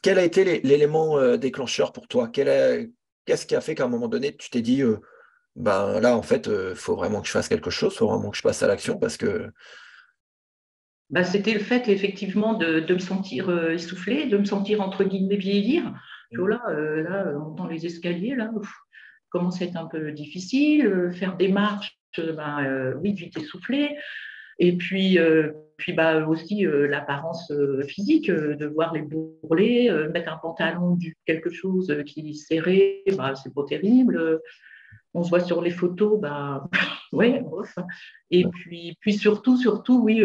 Quel a été l'élément déclencheur pour toi? Qu'est-ce qui a fait qu'à un moment donné, tu t'es dit, ben là, en fait, il faut vraiment que je fasse quelque chose, il faut vraiment que je passe à l'action parce que… Bah, c'était le fait effectivement de me sentir essoufflée, de me sentir entre guillemets vieillir. Puis là, on montant les escaliers, là, commence à être un peu difficile. Faire des marches, oui, vite essoufflée. Et puis bah, aussi l'apparence physique, de voir les bourrelets, mettre un pantalon du quelque chose qui est serré, bah, c'est pas terrible. On se voit sur les photos, bah, ouais, bof. Et puis surtout, oui,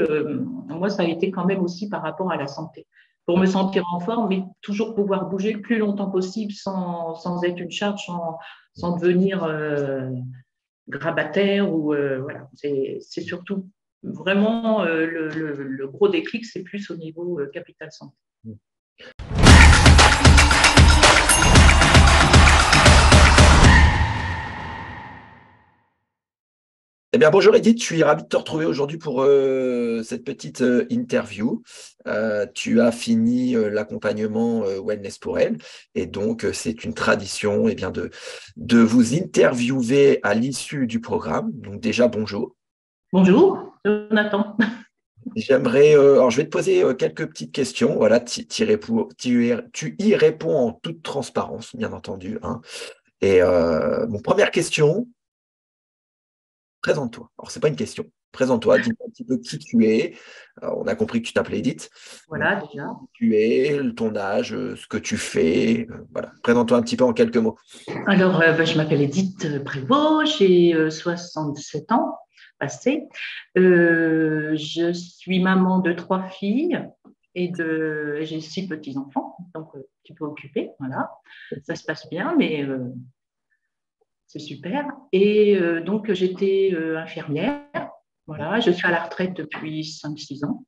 moi, ça a été quand même aussi par rapport à la santé. Pour me sentir en forme, mais toujours pouvoir bouger le plus longtemps possible sans être une charge, sans devenir grabataire. Voilà. C'est surtout vraiment le gros déclic, c'est plus au niveau capital santé. Eh bien, bonjour Edith, je suis ravi de te retrouver aujourd'hui pour cette petite interview. Tu as fini l'accompagnement Wellness pour elle et donc c'est une tradition bien, de vous interviewer à l'issue du programme. Donc déjà, bonjour. Bonjour, Jonathan. Alors je vais te poser quelques petites questions. Voilà, tu y réponds en toute transparence, bien entendu, hein. Et mon première question, présente-toi. Alors, c'est pas une question. Présente-toi, dis-moi un petit peu qui tu es. Alors, on a compris que tu t'appelais Edith. Donc, Voilà, déjà. qui tu es, ton âge, ce que tu fais. Voilà. Présente-toi un petit peu en quelques mots. Alors, je m'appelle Edith Prévost, j'ai 67 ans passés. Je suis maman de 3 filles j'ai 6 petits-enfants, donc un petit peu occupée, voilà. Ça se passe bien, mais c'est super. Et donc, j'étais infirmière, voilà. Je suis à la retraite depuis 5 6 ans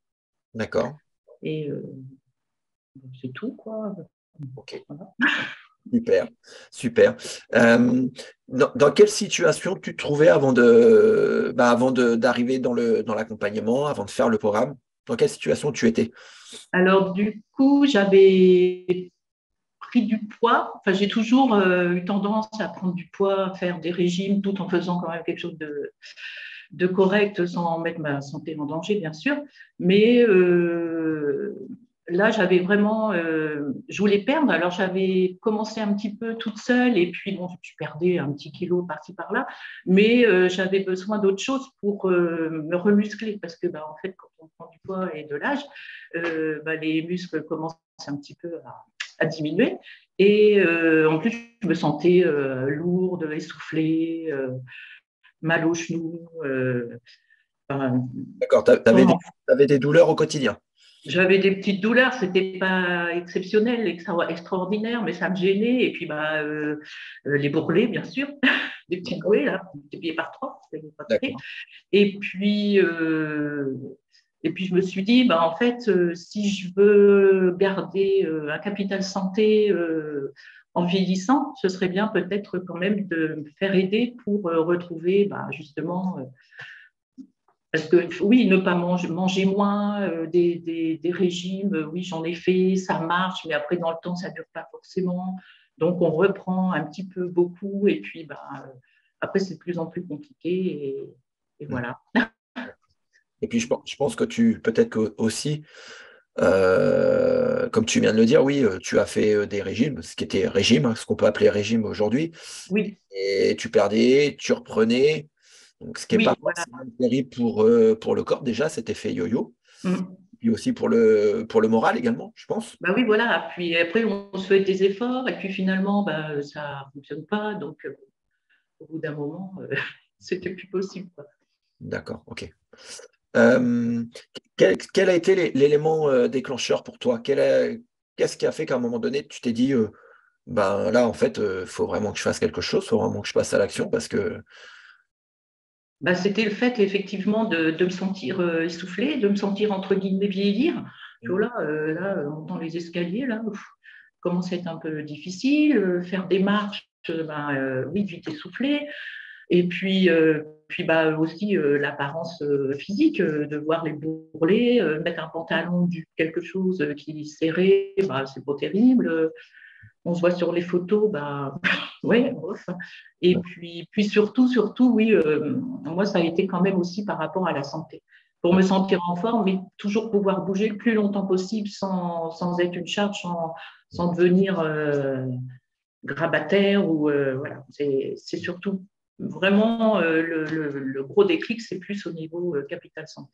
D'accord. et c'est tout, quoi. OK. Voilà. Super. Super. Euh, dans quelle situation tu te trouvais avant d'arriver dans l'accompagnement, avant de faire le programme? Dans quelle situation tu étais? Alors, du coup, j'avais pris du poids. Enfin, j'ai toujours eu tendance à prendre du poids, à faire des régimes, tout en faisant quand même quelque chose de correct, sans mettre ma santé en danger, bien sûr. Mais là, j'avais vraiment, je voulais perdre. Alors, j'avais commencé un petit peu toute seule, et puis bon, je perdais un petit kilo par-ci par-là, mais j'avais besoin d'autre chose pour me remuscler, parce que, bah, en fait, quand on prend du poids et de l'âge, bah, les muscles commencent un petit peu à diminuer. Et en plus, je me sentais lourde, essoufflée, mal aux genoux. Enfin, D'accord. Tu avais des douleurs au quotidien. j'avais des petites douleurs, c'était pas exceptionnel, extraordinaire, mais ça me gênait. Et puis, bah, les bourrelets, bien sûr, des petites D'accord. bouées, là, multipliées par 3, c'était pas terrible. D'accord. Et puis, euh, et puis, je me suis dit, bah, en fait, si je veux garder un capital santé en vieillissant, ce serait bien peut-être quand même de me faire aider pour retrouver bah, justement, parce que oui, ne pas manger moins, des régimes, oui, j'en ai fait, ça marche, mais après, dans le temps, ça ne dure pas forcément. Donc, on reprend un petit peu beaucoup, et puis bah, après, c'est de plus en plus compliqué, et Hmm. voilà. Et puis je pense que peut-être que aussi, comme tu viens de le dire, oui, tu as fait des régimes, ce qui était régime, hein, ce qu'on peut appeler régime aujourd'hui, Oui, et tu perdais, tu reprenais, donc ce qui n'est pas oui, voilà. forcément terrible pour le corps déjà, cet effet yo-yo, Mm. puis aussi pour le moral également, je pense. Bah oui, voilà. Puis après, on se fait des efforts, et puis finalement, bah, ça ne fonctionne pas. Donc, au bout d'un moment, c'était plus possible, quoi. D'accord, ok. Euh, quel a été l'élément déclencheur pour toi? Qu'est-ce qui a fait qu'à un moment donné, tu t'es dit, ben là, en fait, il faut vraiment que je fasse quelque chose, il faut vraiment que je passe à l'action parce que… Bah, c'était le fait, effectivement, de me sentir essoufflée, de me sentir, entre guillemets, vieillir. Puis là, montant les escaliers, là, commence à être un peu difficile. Faire des marches, oui, vite essoufflée. Et puis, puis aussi l'apparence physique, de voir les bourrelets, mettre un pantalon quelque chose qui est serré, c'est pas terrible. On se voit sur les photos, ouais, bof. Et puis surtout, oui, moi, ça a été quand même aussi par rapport à la santé. Pour me sentir en forme, mais toujours pouvoir bouger le plus longtemps possible sans être une charge, sans devenir grabataire. Voilà. C'est surtout vraiment le gros déclic, c'est plus au niveau capital santé.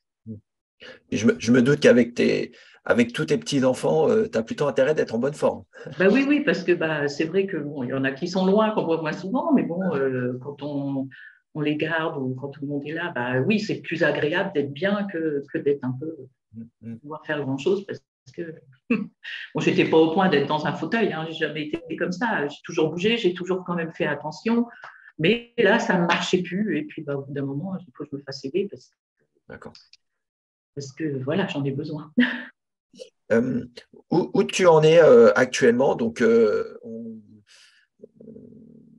Et je me doute avec tous tes petits-enfants, tu as plutôt intérêt d'être en bonne forme. Oui, oui, parce que c'est vrai que bon, il y en a qui sont loin, qu'on voit moins souvent, mais bon, quand on les garde ou quand tout le monde est là, oui, c'est plus agréable d'être bien que d'être un peu, pouvoir faire grand-chose parce que bon, je n'étais pas au point d'être dans un fauteuil, hein, j'ai jamais été comme ça, j'ai toujours bougé, j'ai toujours quand même fait attention, mais là, ça ne marchait plus, et puis au bout d'un moment, il faut que je me fasse aider parce que voilà, j'en ai besoin. Euh, où tu en es actuellement? Donc,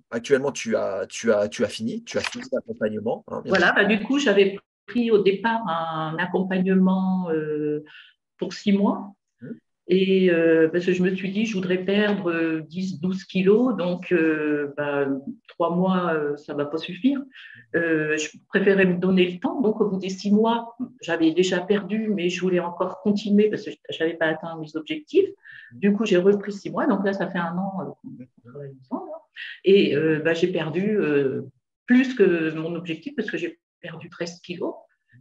actuellement, tu as fini l'accompagnement, hein, bien sûr. Voilà, du coup, j'avais pris au départ un accompagnement pour 6 mois. Et parce que je me suis dit, je voudrais perdre 10-12 kilos, donc 3 mois, ça ne va pas suffire. Je préférais me donner le temps. Donc, au bout des 6 mois, j'avais déjà perdu, mais je voulais encore continuer parce que je n'avais pas atteint mes objectifs. Du coup, j'ai repris 6 mois. Donc là, ça fait un an qu'on travaille ensemble. Et j'ai perdu plus que mon objectif parce que j'ai perdu 13 kilos.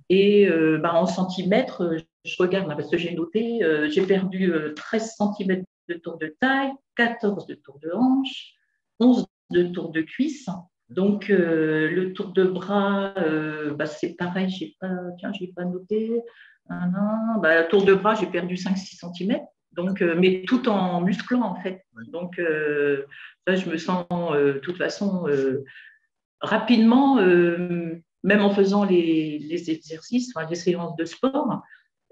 Et en centimètres, je regarde là, parce que j'ai noté, j'ai perdu 13 centimètres de tour de taille, 14 de tour de hanche, 11 de tour de cuisse. Donc, le tour de bras, c'est pareil, je n'ai pas noté. Le tour de bras, j'ai perdu 5-6 centimètres. Donc, mais tout en musclant, en fait. Donc, là, je me sens, de toute façon, rapidement, même en faisant les exercices, les séances de sport,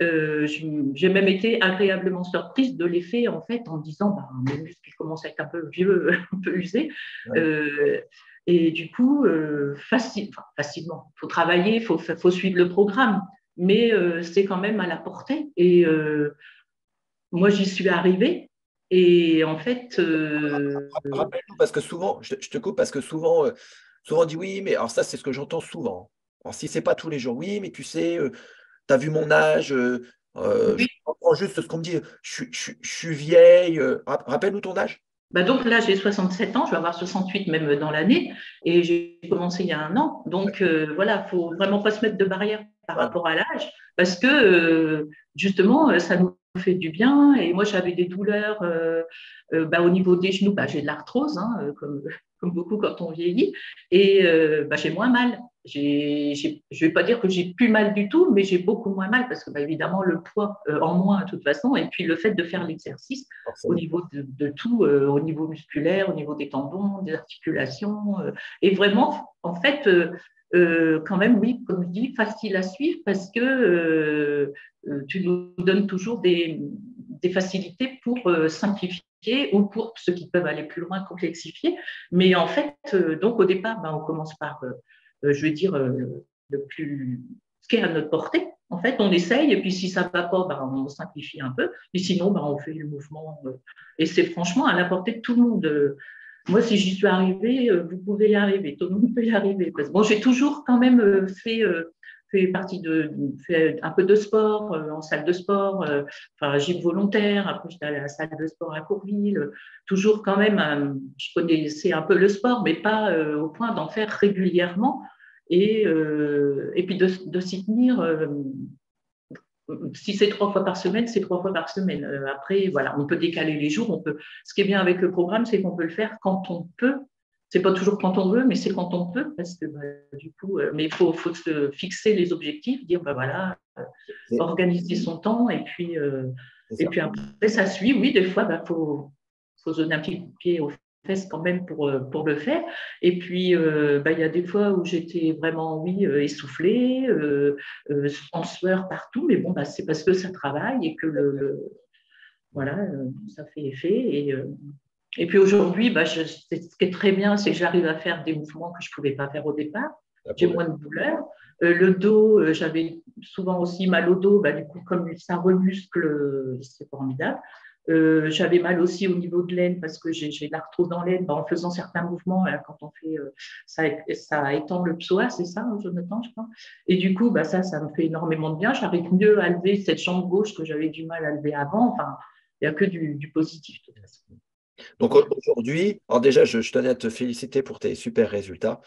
j'ai même été agréablement surprise de l'effet en fait en me disant mes muscles commencent à être un peu vieux, un peu usés. Et du coup, facilement, il faut travailler, il faut suivre le programme, mais c'est quand même à la portée. Et moi, j'y suis arrivée. Et en fait, Rappelle-nous, parce que souvent, je te coupe, parce que souvent on dit oui, mais alors ça, c'est ce que j'entends souvent. Alors, si c'est pas tous les jours, oui, mais tu sais, tu as vu mon âge, je oui. comprends juste ce qu'on me dit, je suis vieille. Rappelle-nous ton âge. Donc là, j'ai 67 ans, je vais avoir 68 même dans l'année, et j'ai commencé il y a un an. Donc voilà, il ne faut vraiment pas se mettre de barrière par Ouais. rapport à l'âge, parce que justement, ça nous fait du bien. Et moi, j'avais des douleurs au niveau des genoux, j'ai de l'arthrose, hein, comme beaucoup quand on vieillit, et j'ai moins mal. Je ne vais pas dire que j'ai plus mal du tout, mais j'ai beaucoup moins mal parce que évidemment le poids en moins de toute façon, et puis le fait de faire l'exercice au Forcément. niveau de tout, au niveau musculaire, au niveau des tendons, des articulations, et vraiment, en fait, quand même, oui, comme je dis, facile à suivre parce que tu nous donnes toujours des facilités pour simplifier ou pour ceux qui peuvent aller plus loin, complexifier. Mais en fait, donc au départ, on commence par, je vais dire, ce qui est à notre portée. En fait, on essaye et puis si ça ne va pas, on simplifie un peu. Et sinon, on fait le mouvement. Et c'est franchement à la portée de tout le monde. Moi, si j'y suis arrivée, vous pouvez y arriver. Tout le monde peut y arriver. Bon, j'ai toujours quand même fait un peu de sport en salle de sport, gym volontaire. Après, j'étais à la salle de sport à Courville. Toujours quand même, je connaissais un peu le sport, mais pas au point d'en faire régulièrement. Et puis de s'y tenir. Si c'est 3 fois par semaine, c'est 3 fois par semaine. Après, voilà, on peut décaler les jours. Ce qui est bien avec le programme, c'est qu'on peut le faire quand on peut. C'est pas toujours quand on veut, mais c'est quand on peut, parce que du coup, mais il faut se fixer les objectifs, dire voilà, C'est organiser son temps, c'est et ça. puis après ça suit. Oui, des fois, faut se donner un petit coup de pied aux fesses quand même pour le faire. Et puis, il y a des fois où j'étais vraiment, oui, essoufflée, en sueur partout, mais bon, c'est parce que ça travaille et que voilà, ça fait effet. Et puis aujourd'hui, ce qui est très bien, c'est que j'arrive à faire des mouvements que je ne pouvais pas faire au départ. La j'ai peau, moins de douleur. Le dos, j'avais souvent aussi mal au dos, du coup, comme ça remuscle, c'est formidable. J'avais mal aussi au niveau de l'aine parce que j'ai de l'arthrose dans l'aine en faisant certains mouvements. Là, quand on fait ça, ça étend le psoas, c'est ça, hein, Jonathan, je crois. Et du coup, ça me fait énormément de bien. J'arrive mieux à lever cette jambe gauche que j'avais du mal à lever avant. Enfin, il n'y a que du positif de toute façon. donc aujourd'hui, alors déjà, je tenais à te féliciter pour tes super résultats.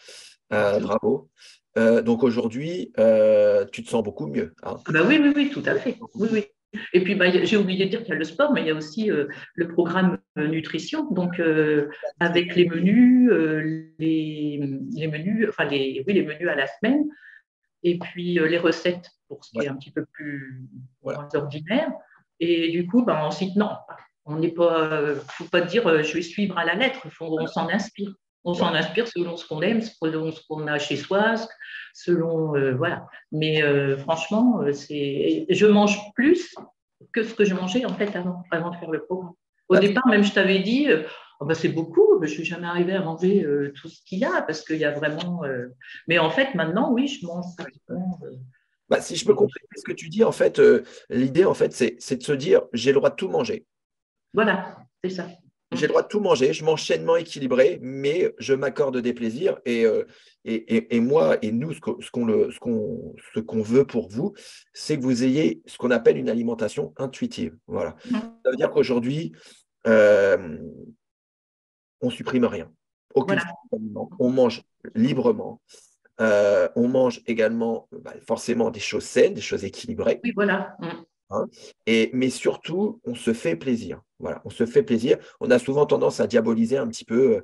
Merci. Bravo. Donc aujourd'hui, tu te sens beaucoup mieux, hein. Ah bah oui, oui, oui, tout à fait. Oui, oui. Et puis, j'ai oublié de dire qu'il y a le sport, mais il y a aussi le programme nutrition, donc avec les menus, les menus, enfin oui, les menus à la semaine, et puis les recettes pour ce qui est Ouais, un petit peu plus voilà. moins ordinaire. Et du coup, ensuite, non, on n'est pas, faut pas dire je vais suivre à la lettre, on s'en inspire. On Ouais. s'en inspire selon ce qu'on aime, selon ce qu'on a chez soi, selon voilà. Mais franchement, je mange plus que ce que je mangeais en fait avant de faire le programme. Au Bah, départ, même je t'avais dit, oh, c'est beaucoup, je suis jamais arrivée à manger tout ce qu'il y a parce qu'il y a vraiment. Mais en fait, maintenant, oui, je mange pratiquement. si je peux compléter ce que tu dis, en fait, l'idée, en fait, c'est de se dire, j'ai le droit de tout manger. Voilà, c'est ça. J'ai le droit de tout manger, je mange sainement équilibré, mais je m'accorde des plaisirs. Et moi et nous, ce qu'on veut pour vous, c'est que vous ayez ce qu'on appelle une alimentation intuitive. Voilà. Ça veut dire qu'aujourd'hui, euh, on supprime rien. Aucune Voilà. source d'aliment. On mange librement. On mange également forcément des choses saines, des choses équilibrées. Oui, voilà. Hein. Mais surtout, on se fait plaisir. Voilà, on se fait plaisir. On a souvent tendance à diaboliser un petit peu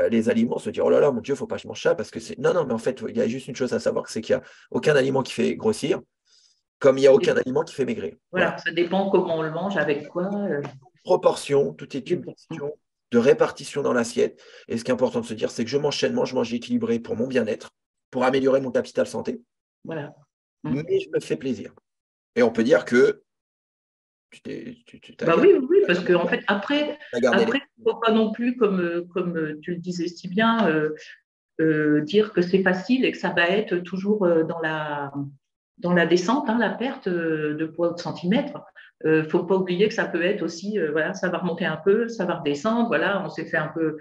les aliments, se dire, oh là là, mon Dieu, faut pas que je mange ça parce que c'est. Non, non, mais en fait, il y a juste une chose à savoir, c'est qu'il n'y a aucun aliment qui fait grossir, comme il n'y a aucun Et aliment qui fait maigrir. Voilà. voilà, ça dépend comment on le mange, avec quoi. Proportion, tout est une Dépend. question de répartition dans l'assiette. Et ce qui est important de se dire, c'est que je mange sainement, je mange équilibré pour mon bien-être, pour améliorer mon capital santé, Voilà. mais je me fais plaisir. Et on peut dire que tu t'as Oui, oui, oui, parce qu'en fait, gardé les. après, il ne faut pas non plus, comme tu le disais si bien, dire que c'est facile et que ça va être toujours dans la descente, hein, la perte de poids de centimètres. Il ne faut pas oublier que ça peut être aussi, voilà, ça va remonter un peu, ça va redescendre, voilà, on s'est fait un peu,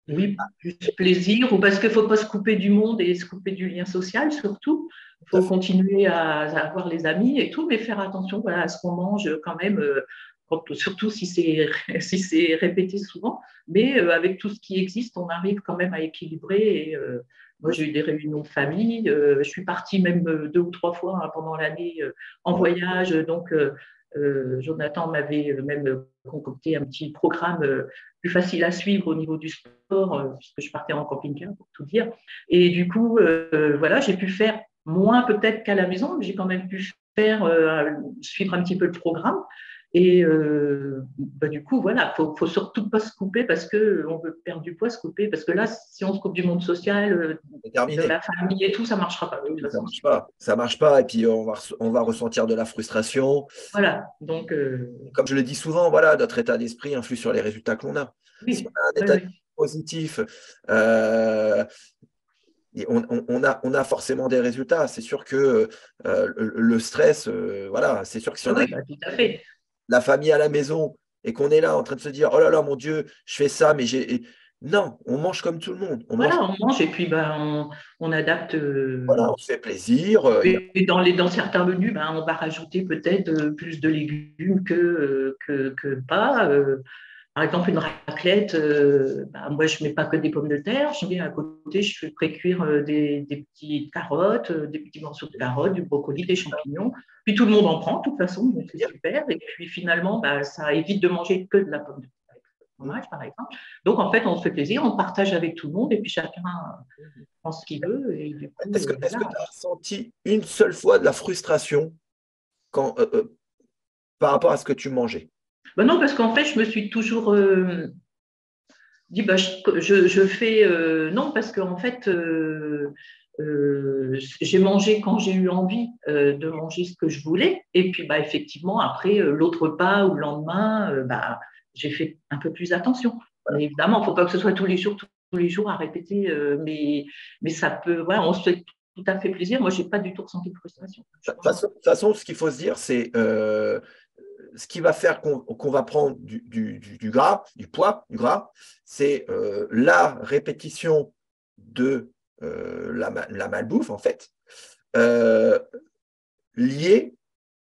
oui, juste plaisir, ou parce qu'il ne faut pas se couper du monde et se couper du lien social surtout. Il Tout à faut fait. continuer à avoir les amis et tout, mais faire attention voilà, à ce qu'on mange quand même, surtout si c'est si c'est répété souvent. Mais avec tout ce qui existe, on arrive quand même à équilibrer. Et, moi, j'ai eu des réunions de famille. Je suis partie même 2 ou 3 fois hein, pendant l'année en Ouais. voyage. Donc, Jonathan m'avait même concocté un petit programme plus facile à suivre au niveau du sport, puisque je partais en camping-car, pour tout dire. Et du coup, voilà, j'ai pu faire moins peut-être qu'à la maison, mais j'ai quand même pu faire, suivre un petit peu le programme. Et du coup, voilà, faut surtout pas se couper parce qu'on veut perdre du poids, se couper. Parce que là, si on se coupe du monde social, C'est de terminé. la famille et tout, ça marchera pas de toute Oui, ça façon. marche pas. Ça marche pas. Et puis, on va ressentir de la frustration. Voilà, donc Comme je le dis souvent, voilà, notre état d'esprit influe sur les résultats que l'on a. Si on oui, a un oui, état oui. d'esprit positif, euh, et on a forcément des résultats. C'est sûr que le stress, voilà, c'est sûr que si Oui, on a oui, tout à fait. la famille à la maison et qu'on est là en train de se dire, oh là là, mon Dieu, je fais ça, mais j'ai. Non, on mange comme tout le monde. On mange, Voilà, on mange et puis on adapte. voilà, on se fait plaisir. Et dans certains menus, on va rajouter peut-être plus de légumes que pas. Par exemple, une raclette, moi, je ne mets pas que des pommes de terre. Je mets à côté, je fais précuire des petites carottes, des petits morceaux de carottes, du brocoli, des champignons. Puis tout le monde en prend, de toute façon, donc c'est super. Et puis finalement, ça évite de manger que de la pomme de terre avec le fromage, par exemple. Donc en fait, on se fait plaisir, on partage avec tout le monde et puis chacun prend ce qu'il veut. Et du coup, Est-ce que voilà. tu as ressenti une seule fois de la frustration quand, par rapport à ce que tu mangeais? Non, parce qu'en fait, je me suis toujours dit, je fais. Non, parce qu'en fait, j'ai mangé quand j'ai eu envie de manger ce que je voulais. Et puis, effectivement, après, l'autre repas ou le lendemain, j'ai fait un peu plus attention. Mais évidemment, il ne faut pas que ce soit tous les jours, les jours à répéter, mais ça peut, voilà, on se fait tout à fait plaisir. Moi, je n'ai pas du tout ressenti de frustration. De toute façon, ce qu'il faut se dire, c'est ce qui va faire qu'on va prendre du gras, du poids, du gras, c'est la répétition de la malbouffe, en fait, euh, liée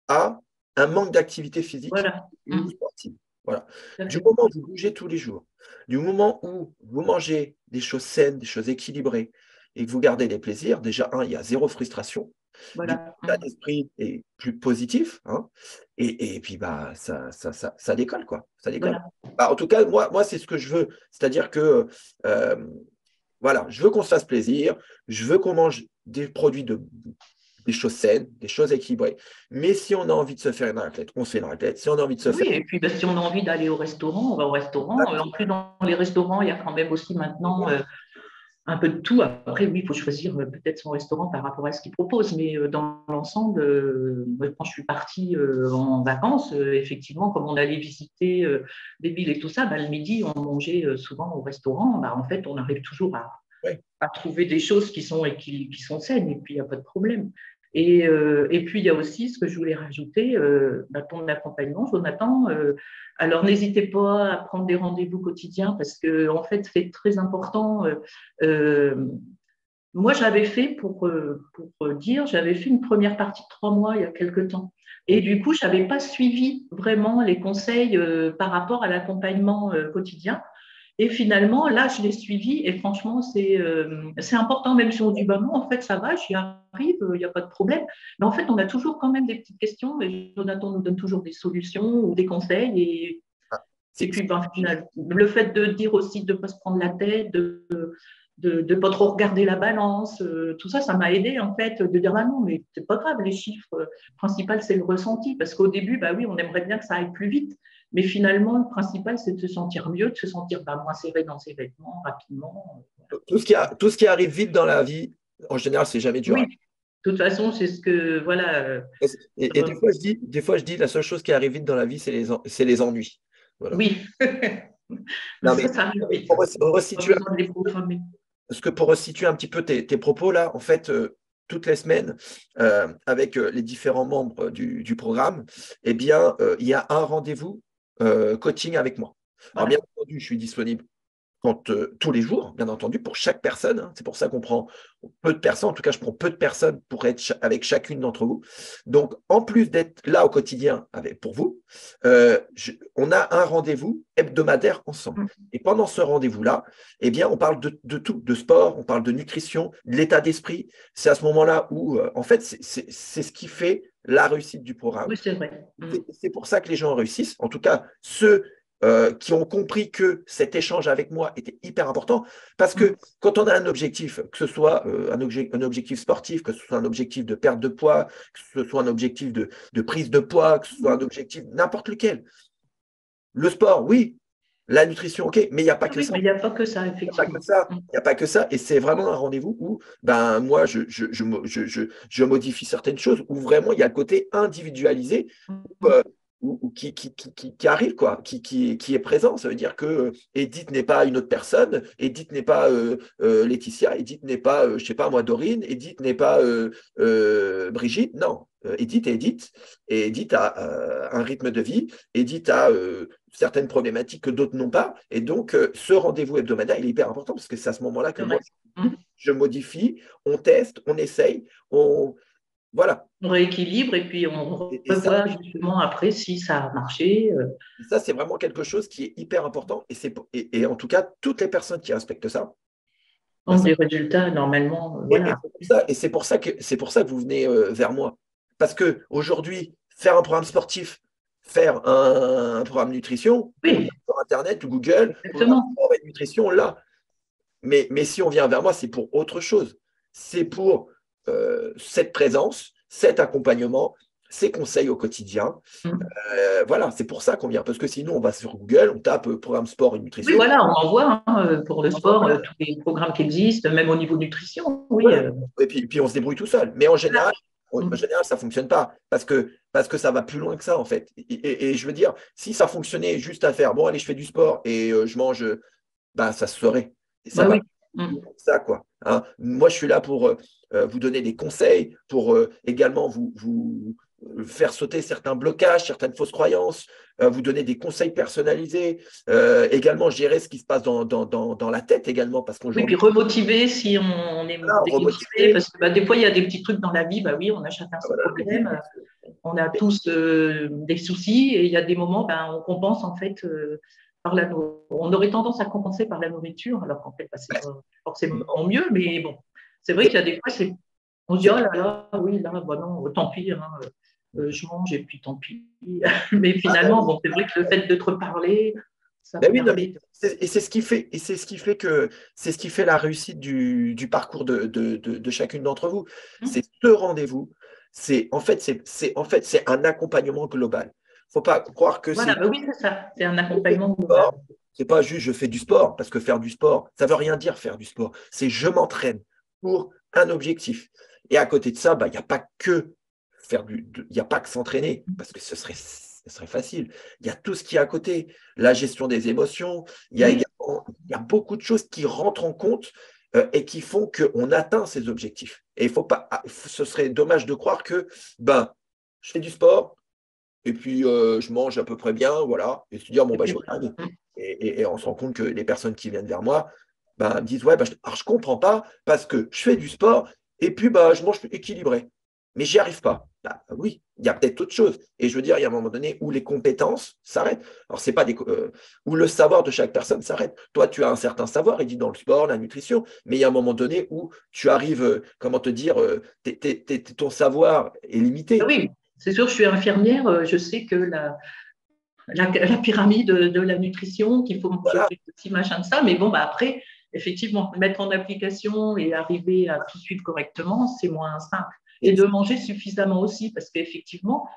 à un manque d'activité physique Voilà. ou sportive. Voilà. Du moment où vous bougez tous les jours, du moment où vous mangez des choses saines, des choses équilibrées, et que vous gardez des plaisirs, déjà, il y a zéro frustration. Du coup, Voilà. l'état d'esprit est plus positif, hein, et puis bah, ça décolle, quoi. Ça décolle. Voilà. Bah, en tout cas, moi c'est ce que je veux. C'est-à-dire que euh, voilà, je veux qu'on se fasse plaisir, je veux qu'on mange des choses saines, des choses équilibrées. Mais si on a envie de se faire une raclette, on se fait une raclette. Si on a envie de se Oui, faire… et puis si on a envie d'aller au restaurant, on va au restaurant. En plus, dans les restaurants, il y a quand même aussi maintenant un peu de tout. Après, oui, il faut choisir peut-être son restaurant par rapport à ce qu'il propose, mais dans l'ensemble, quand je suis partie en vacances, effectivement, comme on allait visiter des villes et tout ça, bah, le midi, on mangeait souvent au restaurant. Bah, en fait, on arrive toujours Ouais. à trouver des choses qui sont saines, et puis il n'y a pas de problème. Et puis, il y a aussi ce que je voulais rajouter, ton accompagnement, Jonathan. Alors, n'hésitez pas à prendre des rendez-vous quotidiens parce que, en fait, c'est très important. Moi, j'avais fait, pour dire, j'avais fait une première partie de 3 mois il y a quelque temps. Et du coup, je n'avais pas suivi vraiment les conseils par rapport à l'accompagnement quotidien. Et finalement, là, je l'ai suivi et franchement, c'est important, même si on dit, bah non, en fait, ça va, j'y arrive, il n'y a pas de problème. Mais en fait, on a toujours quand même des petites questions et Jonathan nous donne toujours des solutions ou des conseils. Ah, Et puis, ben, le fait de dire aussi de ne pas se prendre la tête, de ne pas trop regarder la balance, tout ça, ça m'a aidé en fait, de dire, ah non, mais c'est pas grave, les chiffres, principal, c'est le ressenti. Parce qu'au début, bah oui, on aimerait bien que ça aille plus vite. Mais finalement, le principal, c'est de se sentir mieux, de se sentir moins serré dans ses vêtements rapidement. tout ce qui arrive vite dans la vie, en général, c'est jamais Oui, durable. de toute façon, c'est ce que, voilà. Et des fois, je dis, la seule chose qui arrive vite dans la vie, c'est les ennuis. Voilà. Oui, Non, mais ça arrive vite. pour Pas resituer, besoin de les programmer. parce que pour resituer un petit peu tes propos là, en fait, toutes les semaines, avec les différents membres du programme, eh bien, il y a un rendez-vous coaching avec moi. Alors, bien Voilà. entendu, je suis disponible tous les jours, bien entendu, pour chaque personne, hein. C'est pour ça qu'on prend peu de personnes. En tout cas, je prends peu de personnes pour être avec chacune d'entre vous. Donc, en plus d'être là au quotidien pour vous, on a un rendez-vous hebdomadaire ensemble. Et pendant ce rendez-vous-là, eh bien, on parle de tout, de sport, on parle de nutrition, de l'état d'esprit. C'est à ce moment-là où, en fait, c'est ce qui fait la réussite du programme. Oui, c'est vrai. C'est pour ça que les gens réussissent. En tout cas, ceux qui ont compris que cet échange avec moi était hyper important. Parce que quand on a un objectif, que ce soit un objectif sportif, que ce soit un objectif de perte de poids, que ce soit un objectif de prise de poids, que ce soit un objectif n'importe lequel. Le sport, oui. La nutrition, ok, mais il n'y a pas que Oui, ça. mais il n'y a pas que ça, Il n'y a pas que effectivement. ça. Il n'y a pas que ça. Et c'est vraiment un rendez-vous où ben, moi, je modifie certaines choses, où vraiment il y a le côté individualisé ou qui arrive, quoi, qui est présent. Ça veut dire que Edith n'est pas une autre personne, Edith n'est pas Laetitia, Edith n'est pas, je ne sais pas moi, Dorine, Edith n'est pas Brigitte. Non, Edith est Edith, et Edith a un rythme de vie, Edith a certaines problématiques que d'autres n'ont pas. Et donc, ce rendez-vous hebdomadaire, il est hyper important parce que c'est à ce moment-là que C'est moi, vrai. je modifie, on teste, on essaye, voilà. On rééquilibre et puis on Et ça, revoit justement après si ça a marché. et ça, c'est vraiment quelque chose qui est hyper important. Et en tout cas, toutes les personnes qui respectent ça, bah, Donc, des résultats, normalement, voilà. et c'est pour ça que vous venez vers moi. Parce que aujourd'hui, faire un programme sportif, faire un programme nutrition, on l'a Oui, sur Internet ou Google, programme exactement. sport et nutrition, on l'a. Mais si on vient vers moi, c'est pour autre chose. C'est pour cette présence, cet accompagnement, ces conseils au quotidien. Voilà, c'est pour ça qu'on vient. Parce que sinon, on va sur Google, on tape programme sport et Oui, nutrition. voilà, on en voit pour le sport, Voilà. tous les programmes qui existent, même au niveau nutrition. Oui, Voilà. Et puis, on se débrouille tout seul. Mais voilà. en général ça ne fonctionne pas. Parce que ça va plus loin que ça, en fait. Et je veux dire, si ça fonctionnait juste à faire, bon, allez, je fais du sport et je mange, bah, ça se ferait. Et ça Bah va oui. Mm. ça, quoi. Hein. Moi, je suis là pour vous donner des conseils, pour également vous faire sauter certains blocages, certaines fausses croyances, vous donner des conseils personnalisés, également gérer ce qui se passe dans la tête également, parce Oui, puis qu'aujourd'hui, remotiver si on est voilà, démotivé, remotiver. parce que bah, des fois, il y a des petits trucs dans la vie, bah oui, on a chacun ses Voilà, problèmes, on a tous des soucis, et il y a des moments, ben, on compense en fait on aurait tendance à compenser par la nourriture, alors qu'en fait, bah, c'est pas forcément non, mieux, mais bon, c'est vrai qu'il y a des fois, on se dit, c'est oh là là, oui, là, bah non, tant pis, hein, je mange et puis tant pis. Mais ah, finalement, bon, c'est vrai que le fait de te reparler, ça ben oui, non, permet mais de… et c'est ce qui fait que c'est ce qui fait la réussite du parcours de chacune d'entre vous. C'est ce rendez-vous. C'est un accompagnement global. Faut pas croire que Voilà, c'est bah oui, c'est ça, c'est un je fais du accompagnement global. sport. C'est pas juste je fais du sport, parce que faire du sport, ça veut rien dire faire du sport. C'est je m'entraîne pour un objectif. Et à côté de ça, bah, il n'y a pas que il n'y a pas que s'entraîner, parce que ce serait facile. Il y a tout ce qui est à côté, la gestion des émotions, Oui, il y a beaucoup de choses qui rentrent en compte et qui font qu'on atteint ces objectifs. Et il faut pas, ce serait dommage de croire que ben, je fais du sport, et puis je mange à peu près bien, voilà, et se dire, bon, et bah, puis je voilà. regarde. Et on se rend compte que les personnes qui viennent vers moi bah, me disent, ouais, bah, alors, je comprends pas parce que je fais du sport et puis bah, je mange équilibré, mais j'y arrive pas. Bah, oui, il y a peut-être autre chose. Et je veux dire, il y a un moment donné où les compétences s'arrêtent. Alors, c'est pas où le savoir de chaque personne s'arrête. Toi, tu as un certain savoir, il dit dans le sport, la nutrition, mais il y a un moment donné où tu arrives, comment te dire, ton savoir est Ah limité. oui, c'est sûr, je suis infirmière, je sais que la pyramide de la nutrition, qu'il faut manger Voilà. plus de ci, machin de ça, mais bon, bah après, effectivement, mettre en application et arriver à tout suivre correctement, c'est moins simple. Et de manger suffisamment aussi, parce qu'effectivement,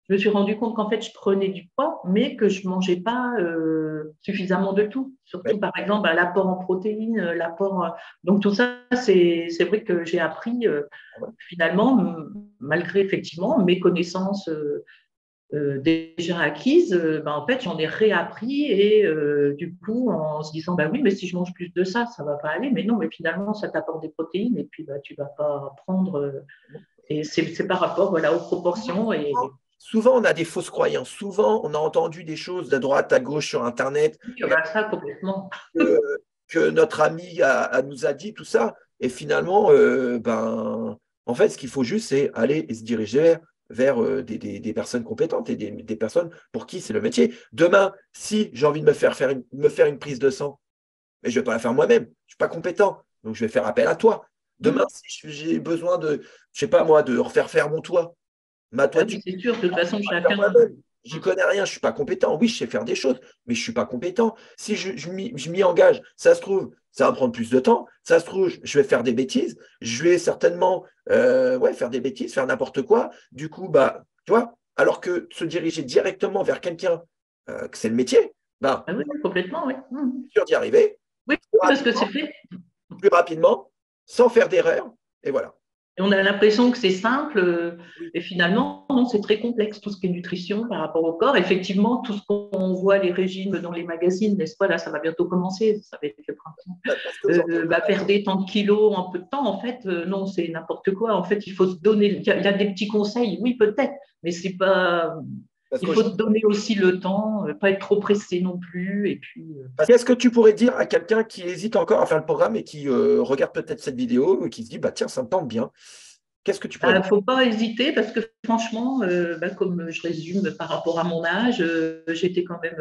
je me suis rendu compte qu'en fait, je prenais du poids, mais que je ne mangeais pas suffisamment de tout. Surtout, par exemple, bah, l'apport en protéines, donc tout ça, c'est vrai que j'ai appris finalement, malgré effectivement mes connaissances déjà acquises, bah, en fait, j'en ai réappris et du coup, en se disant, bah oui, mais si je mange plus de ça, ça ne va pas aller. Mais non, mais finalement, ça t'apporte des protéines et puis bah, tu ne vas pas prendre. Et c'est par rapport voilà, aux proportions. Et Souvent, on a des fausses croyances. Souvent, on a entendu des choses de droite à gauche sur Internet bah, ça, complètement. que, que notre ami nous a dit tout ça. Et finalement, ben, en fait, ce qu'il faut juste, c'est aller et se diriger vers des personnes compétentes et des personnes pour qui c'est le métier. Demain, si j'ai envie de me faire une prise de sang, mais je ne vais pas la faire moi-même. Je ne suis pas compétent. Donc, je vais faire appel à toi. Demain, Mmh. si j'ai besoin de, je sais pas moi, de refaire faire mon toit, ma Ah toiture, oui, c'est sûr, de toute façon, faire chacun. moi-même. J'y connais rien, je suis pas compétent. Oui, je sais faire des choses, mais je suis pas compétent. Si je m'y engage, ça se trouve, ça va prendre plus de temps. Ça se trouve, je vais faire des bêtises. Je vais certainement ouais, faire des bêtises, faire n'importe quoi. Du coup, bah, tu vois, alors que se diriger directement vers quelqu'un, que c'est le métier, bah, Ah oui, oui, complètement, oui. Mmh. sûr d'y arriver Oui, plus parce que c'est rapidement, fait. plus rapidement, sans faire d'erreur. Et voilà. Et on a l'impression que c'est simple, Oui. et finalement, non, c'est très complexe, tout ce qui est nutrition par rapport au corps. Effectivement, tout ce qu'on voit, les régimes dans les magazines, n'est-ce pas, là, ça va bientôt commencer, ça va être le printemps. Parce qu'aujourd'hui, Bah, perdez tant de kilos en peu de temps, en fait, non, c'est n'importe quoi. En fait, il faut se donner, il y a des petits conseils, oui, peut-être, mais c'est pas, parce il que faut se donner aussi le temps, pas être trop pressé non plus, et puis, qu'est-ce que tu pourrais dire à quelqu'un qui hésite encore à faire le programme et qui regarde peut-être cette vidéo et qui se dit, bah tiens, ça me tente bien. Qu'est-ce que tu pourrais il dire? ne faut pas hésiter parce que franchement, bah, comme je résume par rapport à mon âge, j'étais quand même,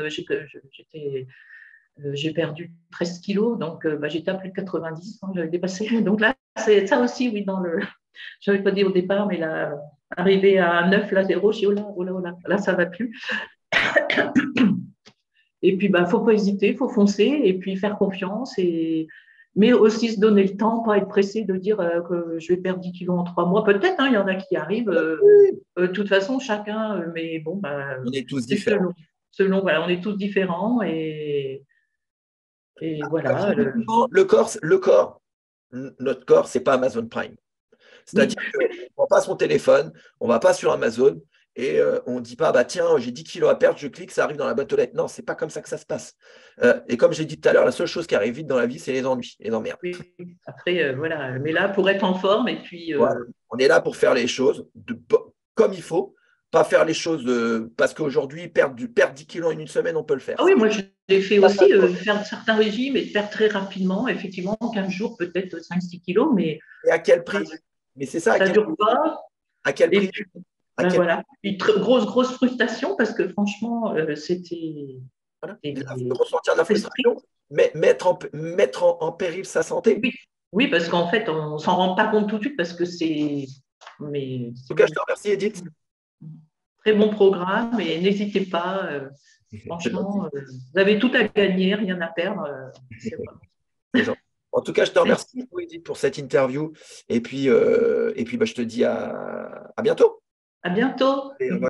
j'ai perdu 13 kilos, donc bah, j'étais à plus de 90 quand j'avais dépassé. Donc là, c'est ça aussi, oui, je n'avais pas dit au départ, mais là, arrivé à 9, là, 0, je dis, oh là, là, ça ne va plus. Et puis, bah, faut pas hésiter, faut foncer et puis faire confiance mais aussi se donner le temps, pas être pressé de dire que je vais perdre 10 kilos en 3 mois. Peut-être, hein, il y en a qui arrivent. De toute façon, chacun, mais bon, bah, On est tous c'est différents. voilà, on est tous différents et Comme je voilà. dis souvent, notre corps, c'est pas Amazon Prime. C'est-à-dire Oui, qu'on ne prend pas son téléphone, on ne va pas sur Amazon et on ne dit pas, bah, tiens, j'ai 10 kilos à perdre, je clique, ça arrive dans la boîte aux lettres. Non, c'est pas comme ça que ça se passe. Et comme j'ai dit tout à l'heure, la seule chose qui arrive vite dans la vie, c'est les ennuis, les emmerdes. Oui. Après, voilà. Mais là, pour être en forme, et puis, Voilà. On est là pour faire les choses comme il faut, pas faire les choses parce qu'aujourd'hui, perdre 10 kilos en une semaine, on peut le faire. ah oui, moi, je l'ai fait aussi, faire certains régimes et perdre très rapidement, effectivement, en 15 jours, peut-être 5-6 kilos, mais Et à quel prix? Mais c'est ça, ça ne dure pas. à quel Et prix? puis, À ben quel voilà. Une grosse frustration parce que franchement, c'était Voilà. c'était Ressentir de la très strict. frustration, mais mettre en péril sa santé. Oui, oui, parce qu'en fait, on s'en rend pas compte tout de suite parce que mais En tout c'est cas, je te remercie, Edith. très bon programme et n'hésitez pas. C'est gentil. Franchement, vous avez tout à gagner, rien à perdre. C'est vraiment. C'est gentil. En tout cas, je te remercie Merci. beaucoup, Edith, pour cette interview. Et puis bah, je te dis à bientôt. À bientôt. Et au revoir.